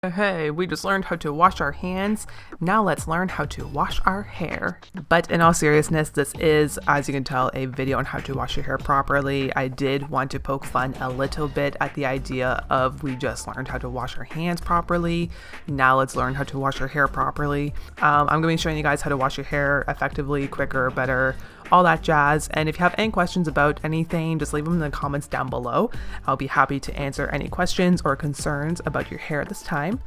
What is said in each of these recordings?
Hey, we just learned how to wash our hands. Now let's learn how to wash our hair. But in all seriousness, this is, as you can tell, a video on how to wash your hair properly. I did want to poke fun a little bit at the idea of we just learned how to wash our hands properly. Now let's learn how to wash our hair properly. I'm going to be showing you guys how to wash your hair effectively, quicker, better, all that jazz. And if you have any questions about anything, just leave them in the comments down below. I'll be happy to answer any questions or concerns about your hair this time.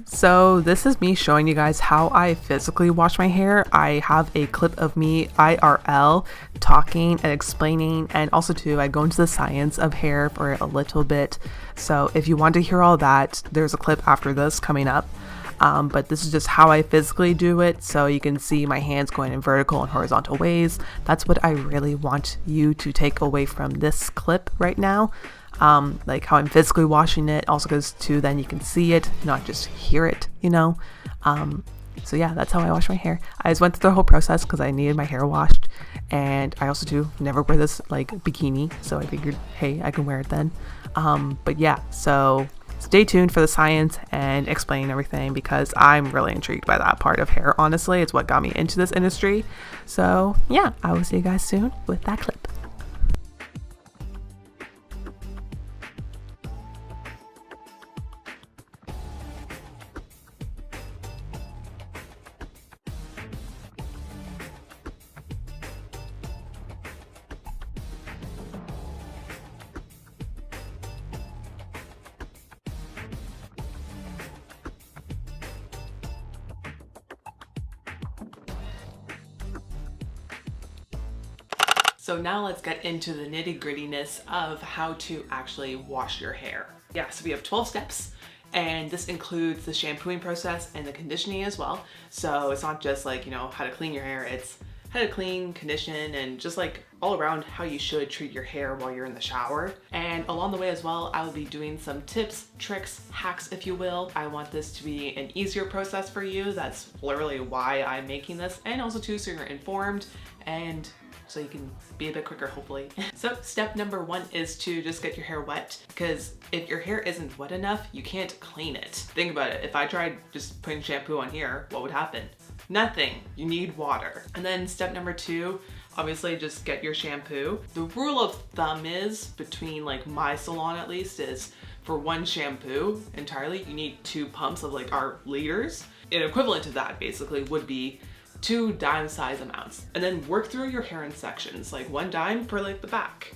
So this is me showing you guys how I physically wash my hair. I have a clip of me IRL talking and explaining, and also too I go into the science of hair for a little bit. So if you want to hear all that, there's a clip after this coming up. But this is just how I physically do it, so you can see my hands going in vertical and horizontal ways. That's what I really want you to take away from this clip right now, like how I'm physically washing it, also because too then you can see it, not just hear it, you know. So yeah, that's how I wash my hair. I just went through the whole process because I needed my hair washed, and I also too never wear this like bikini, so I figured, hey, I can wear it then. But yeah, so stay tuned for the science and explaining everything, because I'm really intrigued by that part of hair. Honestly, it's what got me into this industry. So yeah, I will see you guys soon with that clip. So now let's get into the nitty-grittiness of how to actually wash your hair. Yeah, so we have 12 steps, and this includes the shampooing process and the conditioning as well. So it's not just like, you know, how to clean your hair, it's how to clean, condition, and just like all around how you should treat your hair while you're in the shower. And along the way as well, I will be doing some tips, tricks, hacks, if you will. I want this to be an easier process for you. That's literally why I'm making this, and also too, so you're informed and so you can be a bit quicker, hopefully. So step number one is to just get your hair wet, because if your hair isn't wet enough, you can't clean it. Think about it. If I tried just putting shampoo on here, what would happen? Nothing. You need water. And then step number two, obviously just get your shampoo. The rule of thumb is, between like my salon at least, is for one shampoo entirely, you need 2 pumps of like our liters. An equivalent to that basically would be 2 dime size amounts, and then work through your hair in sections, like 1 dime for like the back,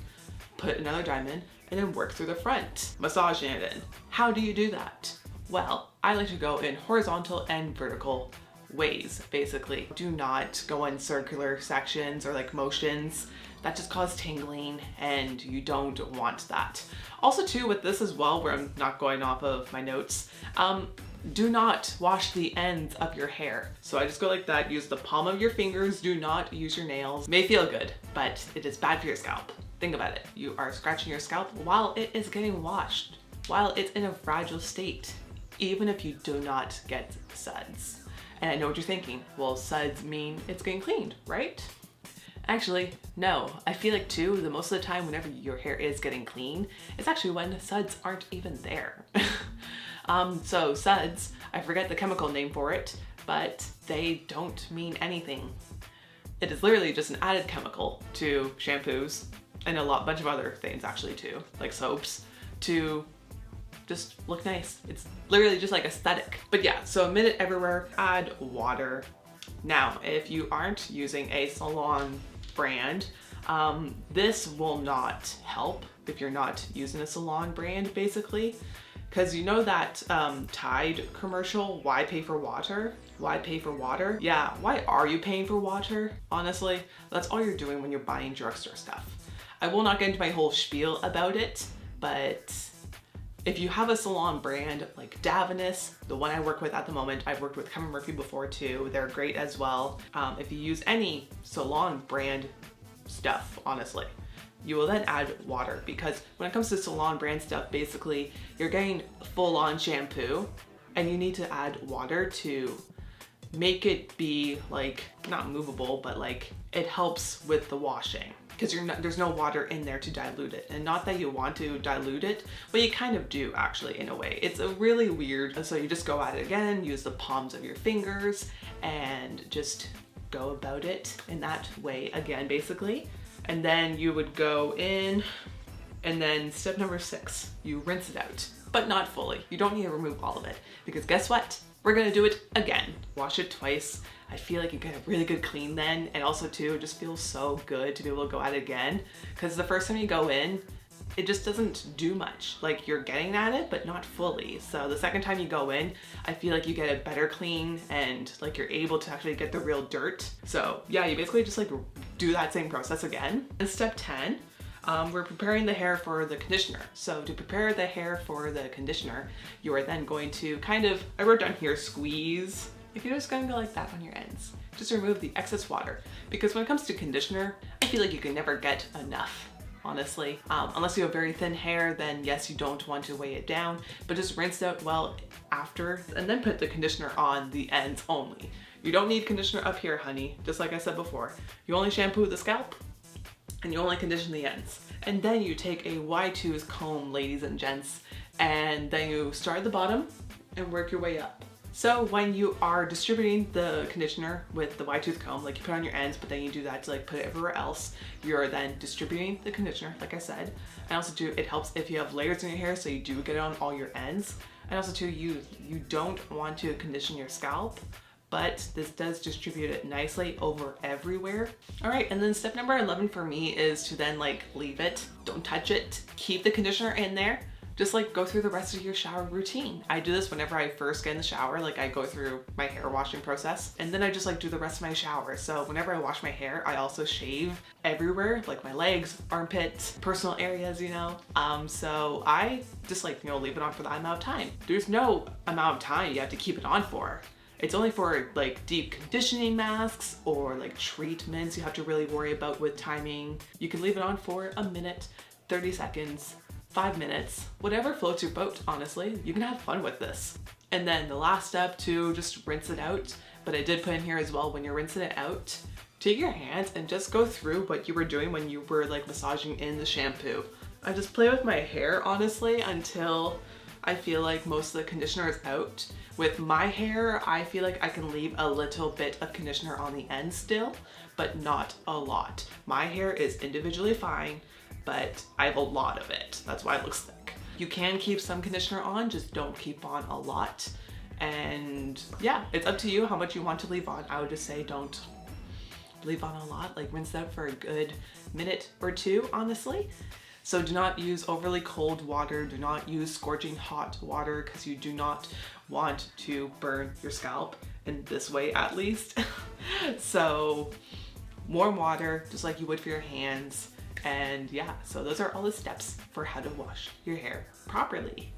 put another dime in, and then work through the front, massaging it in. How do you do that? Well, I like to go in horizontal and vertical ways, basically. Do not go in circular sections or like motions. That just causes tingling, and you don't want that. Also too, with this as well, where I'm not going off of my notes, do not wash the ends of your hair. So I just go like that, use the palm of your fingers, do not use your nails. It may feel good, but it is bad for your scalp. Think about it. You are scratching your scalp while it is getting washed, while it's in a fragile state, even if you do not get suds. And I know what you're thinking, well, suds mean it's getting cleaned, right? Actually, no. I feel like too, the most of the time whenever your hair is getting clean, it's actually when suds aren't even there. So suds, I forget the chemical name for it, but they don't mean anything. It is literally just an added chemical to shampoos and a bunch of other things actually too, like soaps, to just look nice. It's literally just like aesthetic. But yeah, so a minute everywhere, add water. Now, if you aren't using a salon brand, this will not help if you're not using a salon brand, basically. Because you know that Tide commercial, why pay for water? Why pay for water? Yeah, why are you paying for water? Honestly, that's all you're doing when you're buying drugstore stuff. I will not get into my whole spiel about it, but if you have a salon brand like Davines, the one I work with at the moment, I've worked with Kevin Murphy before too, they're great as well. If you use any salon brand stuff, honestly, you will then add water, because when it comes to salon brand stuff, basically you're getting full-on shampoo and you need to add water to make it be like, not movable, but like it helps with the washing. because there's no water in there to dilute it. And not that you want to dilute it, but you kind of do actually in a way. It's a really weird, so you just go at it again, use the palms of your fingers and just go about it in that way again, basically. And then you would go in, and then step number 6, you rinse it out, but not fully. You don't need to remove all of it, because guess what? We're gonna do it again. Wash it twice. I feel like you get a really good clean then, and also too, it just feels so good to be able to go at it again, because the first time you go in, it just doesn't do much. Like, you're getting at it, but not fully. So the second time you go in, I feel like you get a better clean, and like you're able to actually get the real dirt. So yeah, you basically just like do that same process again. And step 10, we're preparing the hair for the conditioner. So to prepare the hair for the conditioner, you are then going to kind of, I wrote down here, squeeze. If you're just gonna go like that on your ends, just remove the excess water. Because when it comes to conditioner, I feel like you can never get enough, honestly. Unless you have very thin hair, then yes, you don't want to weigh it down, but just rinse it out well after, and then put the conditioner on the ends only. You don't need conditioner up here, honey. Just like I said before, you only shampoo the scalp, and you only condition the ends. And then you take a Y2's comb, ladies and gents, and then you start at the bottom and work your way up. So when you are distributing the conditioner with the Y2's comb, like you put on your ends, but then you do that to like put it everywhere else, you're then distributing the conditioner, like I said. And also too, it helps if you have layers in your hair, so you do get it on all your ends. And also too, you don't want to condition your scalp, but this does distribute it nicely over everywhere. All right, and then step number 11 for me is to then like leave it, don't touch it, keep the conditioner in there. Just like go through the rest of your shower routine. I do this whenever I first get in the shower, like I go through my hair washing process, and then I just like do the rest of my shower. So whenever I wash my hair, I also shave everywhere, like my legs, armpits, personal areas, you know? So I just like, you know, leave it on for that amount of time. There's no amount of time you have to keep it on for. It's only for like deep conditioning masks or like treatments you have to really worry about with timing. You can leave it on for a minute, 30 seconds, 5 minutes, whatever floats your boat, honestly. You can have fun with this. And then the last step, to just rinse it out. But I did put in here as well, when you're rinsing it out, take your hands and just go through what you were doing when you were like massaging in the shampoo. I just play with my hair, honestly, until I feel like most of the conditioner is out. With my hair, I feel like I can leave a little bit of conditioner on the end still, but not a lot. My hair is individually fine, but I have a lot of it. That's why it looks thick. You can keep some conditioner on, just don't keep on a lot. And yeah, it's up to you how much you want to leave on. I would just say don't leave on a lot, like rinse out for a good minute or two, honestly. So do not use overly cold water, do not use scorching hot water, because you do not want to burn your scalp in this way, at least. So warm water, just like you would for your hands. And yeah, so those are all the steps for how to wash your hair properly.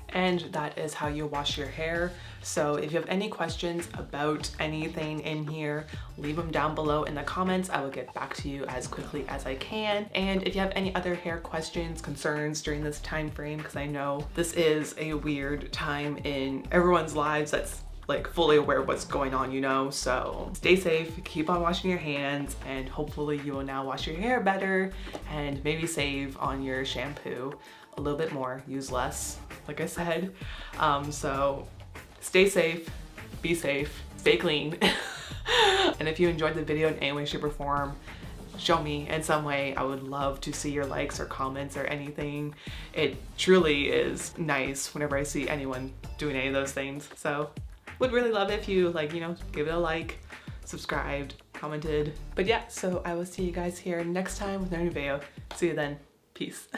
And that is how you wash your hair. So if you have any questions about anything in here, leave them down below in the comments. I will get back to you as quickly as I can. And if you have any other hair questions, concerns during this time frame, because I know this is a weird time in everyone's lives that's like fully aware of what's going on, you know? So stay safe, keep on washing your hands, and hopefully you will now wash your hair better and maybe save on your shampoo a little bit more, use less, like I said. So stay safe, be safe, stay clean. And if you enjoyed the video in any way, shape, or form, show me in some way. I would love to see your likes or comments or anything. It truly is nice whenever I see anyone doing any of those things. So would really love if you like, you know, give it a like, subscribed, commented. But yeah, so I will see you guys here next time with another video. See you then. Peace.